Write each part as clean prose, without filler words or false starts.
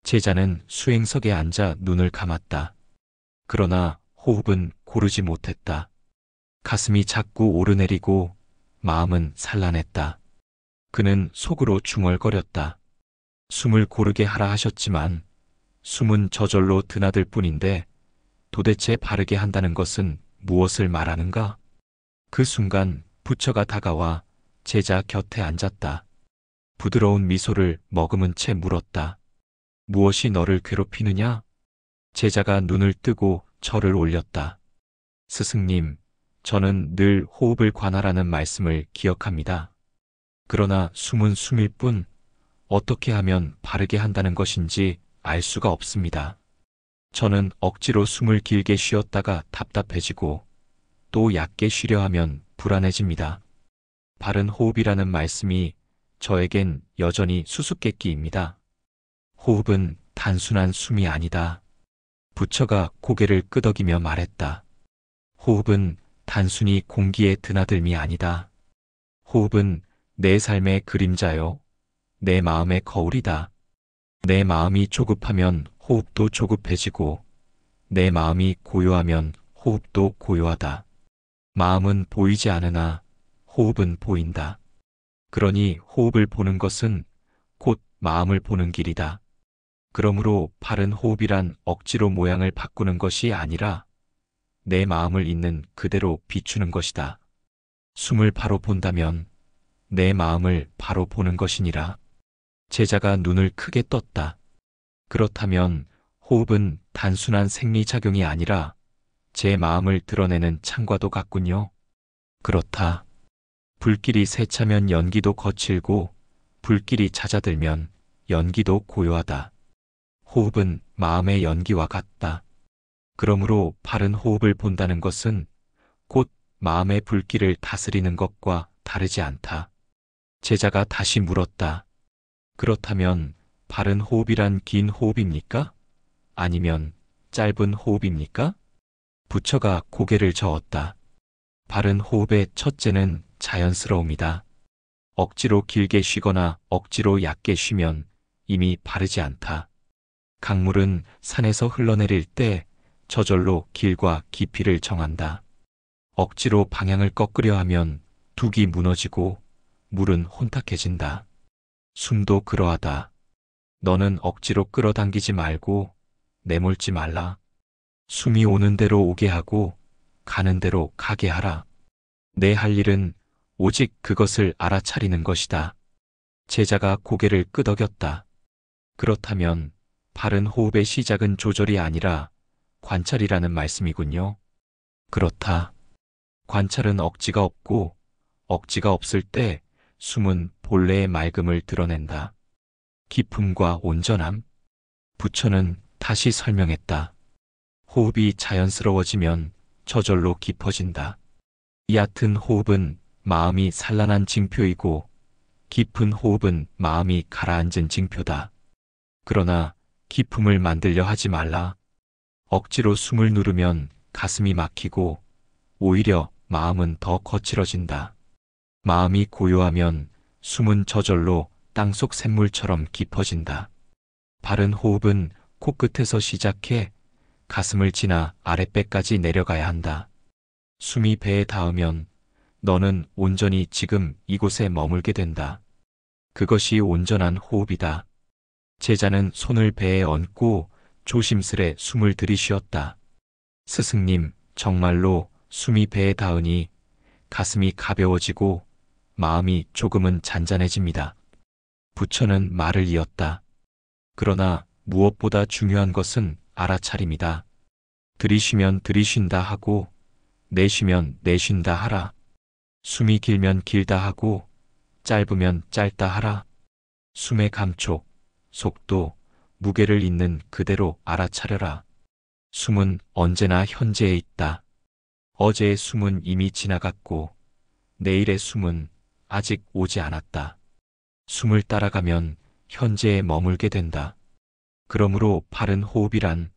제자는 수행석에 앉아 눈을 감았다. 그러나 호흡은 고르지 못했다. 가슴이 자꾸 오르내리고 마음은 산란했다. 그는 속으로 중얼거렸다. 숨을 고르게 하라 하셨지만 숨은 저절로 드나들 뿐인데 도대체 바르게 한다는 것은 무엇을 말하는가? 그 순간 부처가 다가와 제자 곁에 앉았다. 부드러운 미소를 머금은 채 물었다. 무엇이 너를 괴롭히느냐? 제자가 눈을 뜨고 절을 올렸다. 스승님, 저는 늘 호흡을 관할하는 말씀을 기억합니다. 그러나 숨은 숨일 뿐 어떻게 하면 바르게 한다는 것인지 알 수가 없습니다. 저는 억지로 숨을 길게 쉬었다가 답답해지고 또 얕게 쉬려 하면 불안해집니다. 바른 호흡이라는 말씀이 저에겐 여전히 수수께끼입니다. 호흡은 단순한 숨이 아니다. 부처가 고개를 끄덕이며 말했다. 호흡은 단순히 공기의 드나들미 아니다. 호흡은 내 삶의 그림자요. 내 마음의 거울이다. 내 마음이 조급하면 호흡도 조급해지고 내 마음이 고요하면 호흡도 고요하다. 마음은 보이지 않으나 호흡은 보인다. 그러니 호흡을 보는 것은 곧 마음을 보는 길이다. 그러므로 바른 호흡이란 억지로 모양을 바꾸는 것이 아니라 내 마음을 있는 그대로 비추는 것이다. 숨을 바로 본다면 내 마음을 바로 보는 것이니라. 제자가 눈을 크게 떴다. 그렇다면 호흡은 단순한 생리작용이 아니라 제 마음을 드러내는 창과도 같군요. 그렇다. 불길이 세차면 연기도 거칠고 불길이 잦아들면 연기도 고요하다. 호흡은 마음의 연기와 같다. 그러므로 바른 호흡을 본다는 것은 곧 마음의 불길을 다스리는 것과 다르지 않다. 제자가 다시 물었다. 그렇다면 바른 호흡이란 긴 호흡입니까? 아니면 짧은 호흡입니까? 부처가 고개를 저었다. 바른 호흡의 첫째는 자연스러움이다. 억지로 길게 쉬거나 억지로 얕게 쉬면 이미 바르지 않다. 강물은 산에서 흘러내릴 때 저절로 길과 깊이를 정한다. 억지로 방향을 꺾으려 하면 둑이 무너지고 물은 혼탁해진다. 숨도 그러하다. 너는 억지로 끌어당기지 말고 내몰지 말라. 숨이 오는 대로 오게 하고 가는 대로 가게 하라. 내 할 일은 오직 그것을 알아차리는 것이다. 제자가 고개를 끄덕였다. 그렇다면 바른 호흡의 시작은 조절이 아니라 관찰이라는 말씀이군요. 그렇다. 관찰은 억지가 없고 억지가 없을 때 숨은 본래의 맑음을 드러낸다. 깊음과 온전함. 부처는 다시 설명했다. 호흡이 자연스러워지면 저절로 깊어진다. 얕은 호흡은 마음이 산란한 징표이고 깊은 호흡은 마음이 가라앉은 징표다. 그러나 깊음을 만들려 하지 말라. 억지로 숨을 누르면 가슴이 막히고 오히려 마음은 더 거칠어진다. 마음이 고요하면 숨은 저절로 땅속 샘물처럼 깊어진다. 바른 호흡은 코끝에서 시작해 가슴을 지나 아랫배까지 내려가야 한다. 숨이 배에 닿으면 너는 온전히 지금 이곳에 머물게 된다. 그것이 온전한 호흡이다. 제자는 손을 배에 얹고 조심스레 숨을 들이쉬었다. 스승님, 정말로 숨이 배에 닿으니 가슴이 가벼워지고 마음이 조금은 잔잔해집니다. 부처는 말을 이었다. 그러나 무엇보다 중요한 것은 알아차림이다. 들이쉬면 들이쉰다 하고 내쉬면 내쉰다 하라. 숨이 길면 길다 하고 짧으면 짧다 하라. 숨의 감촉, 속도, 무게를 있는 그대로 알아차려라. 숨은 언제나 현재에 있다. 어제의 숨은 이미 지나갔고 내일의 숨은 아직 오지 않았다. 숨을 따라가면 현재에 머물게 된다. 그러므로 바른 호흡이란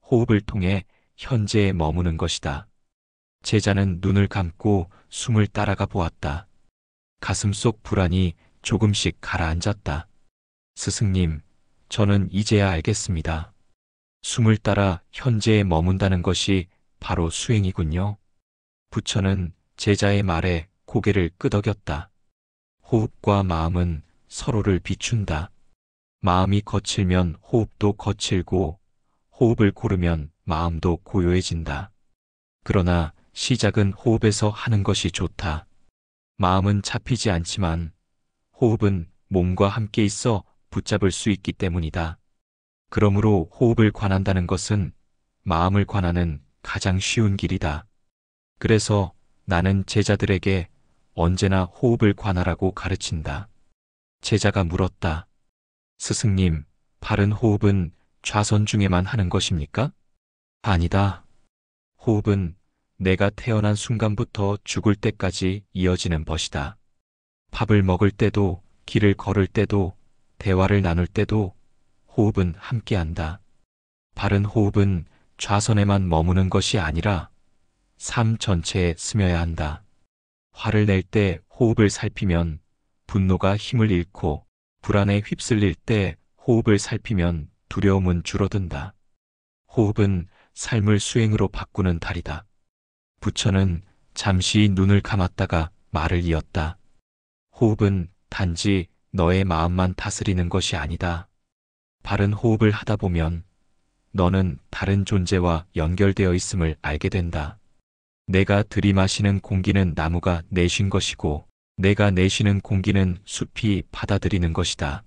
호흡을 통해 현재에 머무는 것이다. 제자는 눈을 감고 숨을 따라가 보았다. 가슴속 불안이 조금씩 가라앉았다. 스승님, 저는 이제야 알겠습니다. 숨을 따라 현재에 머문다는 것이 바로 수행이군요. 부처는 제자의 말에 고개를 끄덕였다. 호흡과 마음은 서로를 비춘다. 마음이 거칠면 호흡도 거칠고, 호흡을 고르면 마음도 고요해진다. 그러나 시작은 호흡에서 하는 것이 좋다. 마음은 잡히지 않지만 호흡은 몸과 함께 있어 붙잡을 수 있기 때문이다. 그러므로 호흡을 관한다는 것은 마음을 관하는 가장 쉬운 길이다. 그래서 나는 제자들에게 언제나 호흡을 관하라고 가르친다. 제자가 물었다. 스승님, 바른 호흡은 좌선 중에만 하는 것입니까? 아니다. 호흡은 내가 태어난 순간부터 죽을 때까지 이어지는 것이다. 밥을 먹을 때도, 길을 걸을 때도, 대화를 나눌 때도 호흡은 함께한다. 바른 호흡은 좌선에만 머무는 것이 아니라 삶 전체에 스며야 한다. 화를 낼 때 호흡을 살피면 분노가 힘을 잃고, 불안에 휩쓸릴 때 호흡을 살피면 두려움은 줄어든다. 호흡은 삶을 수행으로 바꾸는 달이다. 부처는 잠시 눈을 감았다가 말을 이었다. 호흡은 단지 너의 마음만 다스리는 것이 아니다. 바른 호흡을 하다 보면 너는 다른 존재와 연결되어 있음을 알게 된다. 내가 들이마시는 공기는 나무가 내쉰 것이고, 내가 내쉬는 공기는 숲이 받아들이는 것이다.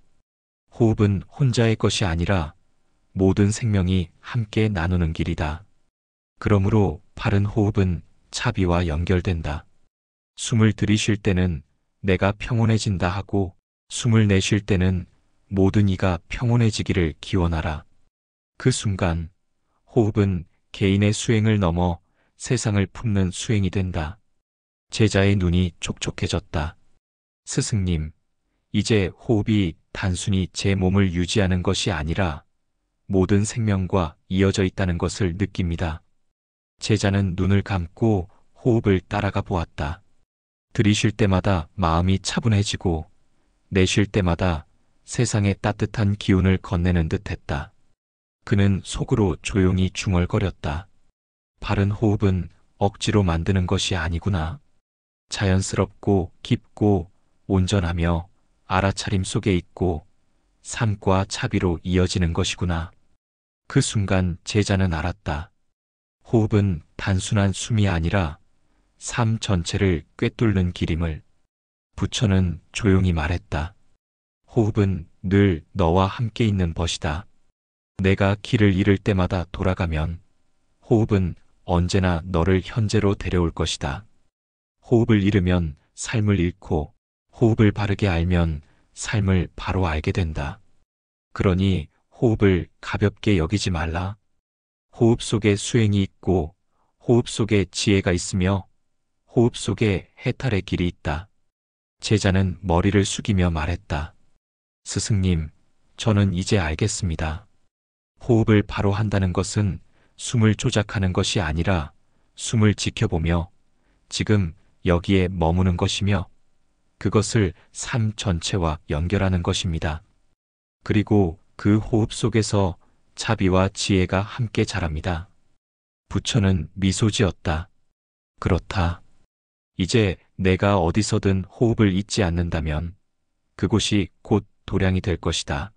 호흡은 혼자의 것이 아니라 모든 생명이 함께 나누는 길이다. 그러므로 바른 호흡은 차비와 연결된다. 숨을 들이쉴 때는 내가 평온해진다 하고, 숨을 내쉴 때는 모든 이가 평온해지기를 기원하라. 그 순간 호흡은 개인의 수행을 넘어 세상을 품는 수행이 된다. 제자의 눈이 촉촉해졌다. 스승님, 이제 호흡이 단순히 제 몸을 유지하는 것이 아니라 모든 생명과 이어져 있다는 것을 느낍니다. 제자는 눈을 감고 호흡을 따라가 보았다. 들이쉴 때마다 마음이 차분해지고, 내쉴 때마다 세상의 따뜻한 기운을 건네는 듯했다. 그는 속으로 조용히 중얼거렸다. 바른 호흡은 억지로 만드는 것이 아니구나. 자연스럽고 깊고 온전하며 알아차림 속에 있고 삶과 차비로 이어지는 것이구나. 그 순간 제자는 알았다. 호흡은 단순한 숨이 아니라 삶 전체를 꿰뚫는 길임을. 부처는 조용히 말했다. 호흡은 늘 너와 함께 있는 것이다. 내가 길을 잃을 때마다 돌아가면 호흡은 언제나 너를 현재로 데려올 것이다. 호흡을 잃으면 삶을 잃고, 호흡을 바르게 알면 삶을 바로 알게 된다. 그러니 호흡을 가볍게 여기지 말라. 호흡 속에 수행이 있고, 호흡 속에 지혜가 있으며, 호흡 속에 해탈의 길이 있다. 제자는 머리를 숙이며 말했다. 스승님, 저는 이제 알겠습니다. 호흡을 바로 한다는 것은 숨을 조작하는 것이 아니라 숨을 지켜보며 지금 여기에 머무는 것이며, 그것을 삶 전체와 연결하는 것입니다. 그리고 그 호흡 속에서 자비와 지혜가 함께 자랍니다. 부처는 미소 지었다. 그렇다. 이제 내가 어디서든 호흡을 잊지 않는다면 그곳이 곧 도량이 될 것이다.